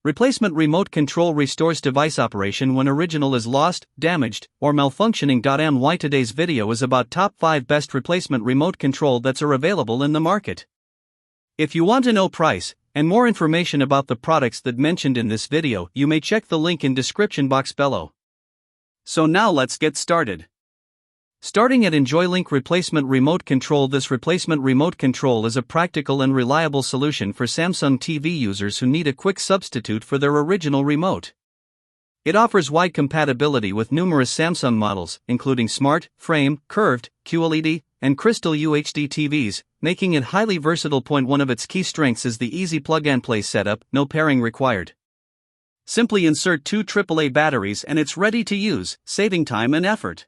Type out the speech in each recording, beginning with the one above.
Replacement remote control restores device operation when original is lost, damaged, or malfunctioning. My today's video is about top 5 best replacement remote control that's are available in the market. If you want to know price and more information about the products that mentioned in this video, you may check the link in description box below. So now let's get started. Starting at EnjoyLink Replacement Remote Control. This replacement remote control is a practical and reliable solution for Samsung TV users who need a quick substitute for their original remote. It offers wide compatibility with numerous Samsung models, including Smart, Frame, Curved, QLED, and Crystal UHD TVs, making it highly versatile. One of its key strengths is the easy plug-and-play setup, no pairing required. Simply insert 2 AAA batteries and it's ready to use, saving time and effort.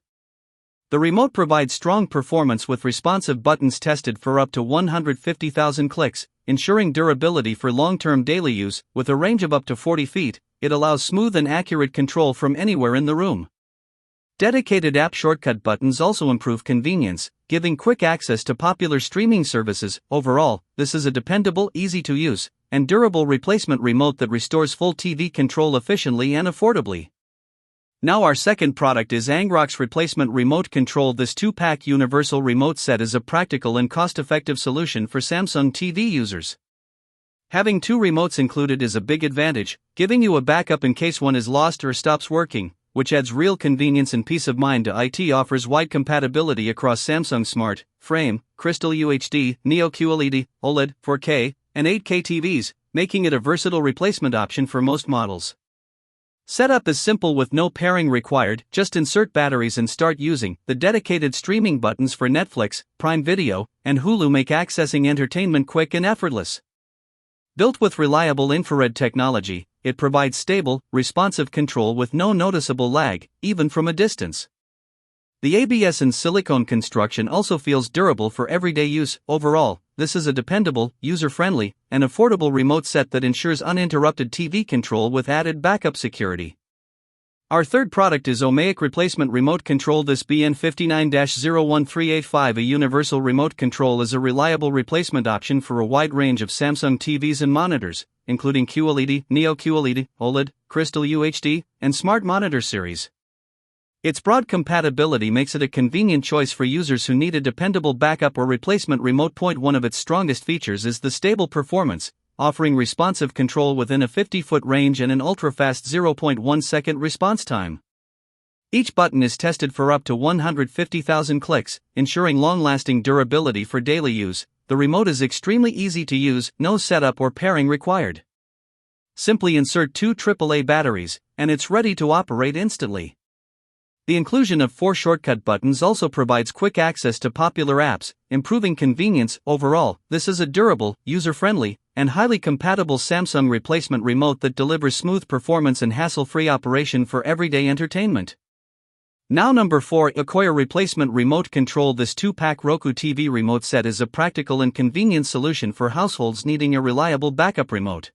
The remote provides strong performance with responsive buttons tested for up to 150,000 clicks, ensuring durability for long-term daily use. With a range of up to 40 feet, it allows smooth and accurate control from anywhere in the room. Dedicated app shortcut buttons also improve convenience, giving quick access to popular streaming services. Overall, this is a dependable, easy-to-use, and durable replacement remote that restores full TV control efficiently and affordably. Now our second product is Angrox Replacement Remote Control. This 2-pack universal remote set is a practical and cost-effective solution for Samsung TV users. Having 2 remotes included is a big advantage, giving you a backup in case one is lost or stops working, which adds real convenience and peace of mind. IT offers wide compatibility across Samsung Smart, Frame, Crystal UHD, Neo QLED, OLED, 4K, and 8K TVs, making it a versatile replacement option for most models. Setup is simple with no pairing required, just insert batteries and start using. The dedicated streaming buttons for Netflix, Prime Video, and Hulu make accessing entertainment quick and effortless. Built with reliable infrared technology, it provides stable, responsive control with no noticeable lag, even from a distance. The ABS and silicone construction also feels durable for everyday use. Overall, this is a dependable, user-friendly, and affordable remote set that ensures uninterrupted TV control with added backup security. Our third product is Omaic Replacement Remote Control. This BN59-01385, a universal remote control, is a reliable replacement option for a wide range of Samsung TVs and monitors, including QLED, Neo QLED, OLED, Crystal UHD, and Smart Monitor series. Its broad compatibility makes it a convenient choice for users who need a dependable backup or replacement remote. One of its strongest features is the stable performance, offering responsive control within a 50-foot range and an ultra-fast 0.1-second response time. Each button is tested for up to 150,000 clicks, ensuring long-lasting durability for daily use. The remote is extremely easy to use, no setup or pairing required. Simply insert 2 AAA batteries, and it's ready to operate instantly. The inclusion of 4 shortcut buttons also provides quick access to popular apps, improving convenience. Overall, this is a durable, user-friendly, and highly compatible Samsung replacement remote that delivers smooth performance and hassle-free operation for everyday entertainment. Now number 4, Akoya Replacement Remote Control. This 2-pack Roku TV remote set is a practical and convenient solution for households needing a reliable backup remote.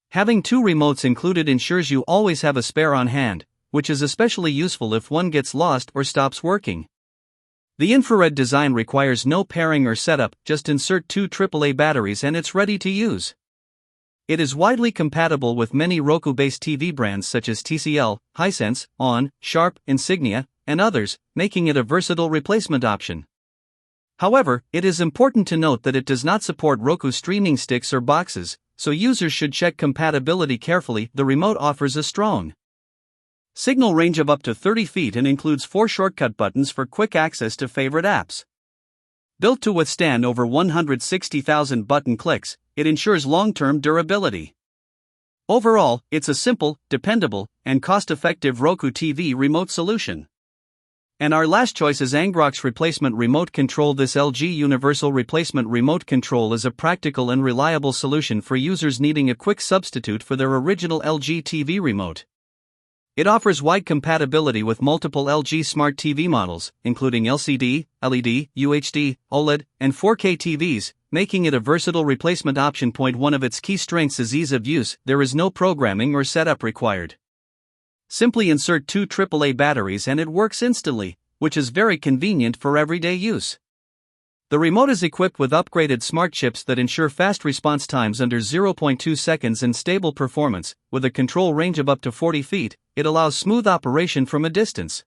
Having 2 remotes included ensures you always have a spare on hand, which is especially useful if one gets lost or stops working. The infrared design requires no pairing or setup, just insert 2 AAA batteries and it's ready to use. It is widely compatible with many Roku-based TV brands such as TCL, Hisense, ON, Sharp, Insignia, and others, making it a versatile replacement option. However, it is important to note that it does not support Roku streaming sticks or boxes, so users should check compatibility carefully. The remote offers a strong signal range of up to 30 feet and includes 4 shortcut buttons for quick access to favorite apps. Built to withstand over 160,000 button clicks, it ensures long-term durability. Overall, it's a simple, dependable, and cost-effective Roku TV remote solution. And our last choice is Angrox Replacement Remote Control. This LG Universal Replacement Remote Control is a practical and reliable solution for users needing a quick substitute for their original LG TV remote. It offers wide compatibility with multiple LG Smart TV models, including LCD, LED, UHD, OLED, and 4K TVs, making it a versatile replacement option. One of its key strengths is ease of use. There is no programming or setup required. Simply insert 2 AAA batteries and it works instantly, which is very convenient for everyday use. The remote is equipped with upgraded smart chips that ensure fast response times under 0.2 seconds and stable performance. With a control range of up to 40 feet, it allows smooth operation from a distance.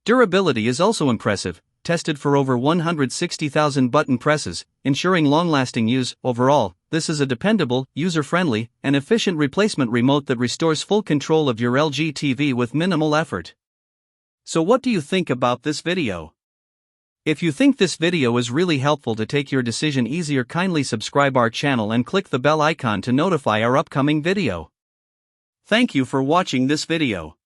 Durability is also impressive, tested for over 160,000 button presses, ensuring long-lasting use. Overall, this is a dependable, user-friendly, and efficient replacement remote that restores full control of your LG TV with minimal effort. So what do you think about this video? If you think this video is really helpful to take your decision easier, kindly subscribe our channel and click the bell icon to notify our upcoming video. Thank you for watching this video.